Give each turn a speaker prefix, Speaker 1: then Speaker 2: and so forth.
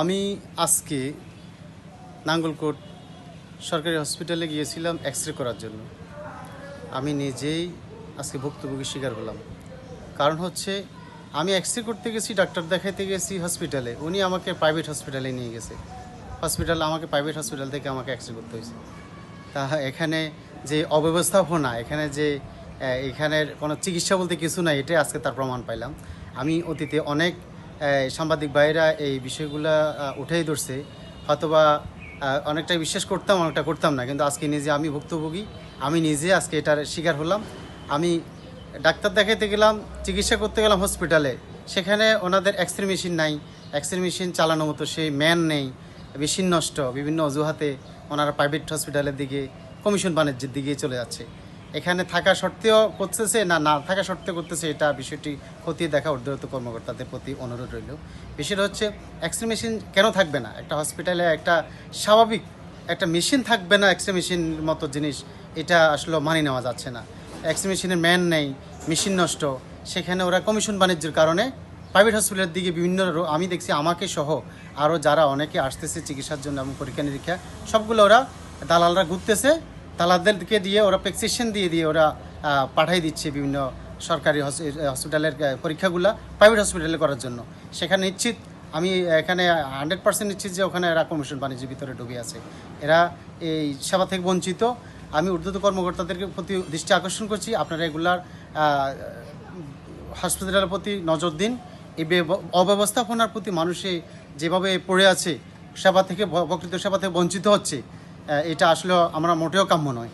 Speaker 1: আমি আজকে নাঙ্গলকোট সরকারি হসপিটালে গিয়েছিলাম এক্স রে করার জন্য। আমি নিজেই আজকে ভুক্তভোগীর শিকার হলাম। কারণ হচ্ছে আমি এক্স রে করতে গেছি, ডাক্তার দেখাইতে গেছি হসপিটালে, উনি আমাকে প্রাইভেট হসপিটালে নিয়ে গেছে। আমাকে প্রাইভেট হসপিটাল থেকে আমাকে এক্স রে করতে হয়েছে। তা এখানে যে অব্যবস্থাপনা, এখানের কোনো চিকিৎসা বলতে কিছু নাই, এটাই আজকে তার প্রমাণ পাইলাম। আমি অতীতে অনেক সাংবাদিক ভাইরা এই বিষয়গুলা উঠেই ধরছে, হয়তোবা অনেকটা বিশ্বাস করতাম, অনেকটা করতাম না, কিন্তু আজকে নিজে আমি ভুক্তভোগী, আমি নিজে আজকে এটার শিকার হলাম। আমি ডাক্তার দেখাতে গেলাম, চিকিৎসা করতে গেলাম হসপিটালে, সেখানে ওনাদের এক্স রে মেশিন নাই, এক্স রে মেশিন চালানোর মতো সেই ম্যান নেই, মেশিন নষ্ট, বিভিন্ন অজুহাতে ওনারা প্রাইভেট হসপিটালের দিকে, কমিশন বাণিজ্যের দিকে চলে যাচ্ছে। এখানে থাকা সত্ত্বেও করতেছে না, না থাকা সত্ত্বেও করতেছে, এটা বিষয়টি খতিয়ে দেখা ঊর্ধ্বতন কর্মকর্তাদের প্রতি অনুরোধ রইল। বিষয়টা হচ্ছে এক্স রে মেশিন কেন থাকবে না একটা হসপিটালে? একটা স্বাভাবিক একটা মেশিন থাকবে না এক্স রে মেশিন মতো জিনিস, এটা আসলে মানি নেওয়া যাচ্ছে না। এক্স রে মেশিনের ম্যান নেই, মেশিন নষ্ট, সেখানে ওরা কমিশন বাণিজ্যের কারণে প্রাইভেট হসপিটালের দিকে বিভিন্ন আমি দেখছি আমাকে সহ আরও যারা অনেকে আসতেছে চিকিৎসার জন্য এবং পরীক্ষা নিরীক্ষা, সবগুলো ওরা দালালরা ঘুরতেছে, দালালদেরকে দিয়ে ওরা প্রেসক্রিপশন দিয়ে দিয়ে ওরা পাঠিয়ে দিচ্ছে বিভিন্ন সরকারি হসপিটালের পরীক্ষাগুলো প্রাইভেট হসপিটালে করার জন্য। সেখানে নিশ্চিত, আমি এখানে 100% নিশ্চিত যে ওখানে এরা কমিশন বাণিজ্যের ভিতরে ঢুকে আছে, এরা এই সেবা থেকে বঞ্চিত। আমি ঊর্ধ্বতন কর্মকর্তাদেরকে প্রতি দৃষ্টি আকর্ষণ করছি, আপনারা এগুলার হসপিটালের প্রতি নজর দিন। এই অব্যবস্থাপনার প্রতি মানুষে যেভাবে পড়ে আছে, সেবা থেকে প্রকৃত সেবা থেকে বঞ্চিত হচ্ছে, এটা আসলে আমরা মোটেও কাম্য নয়।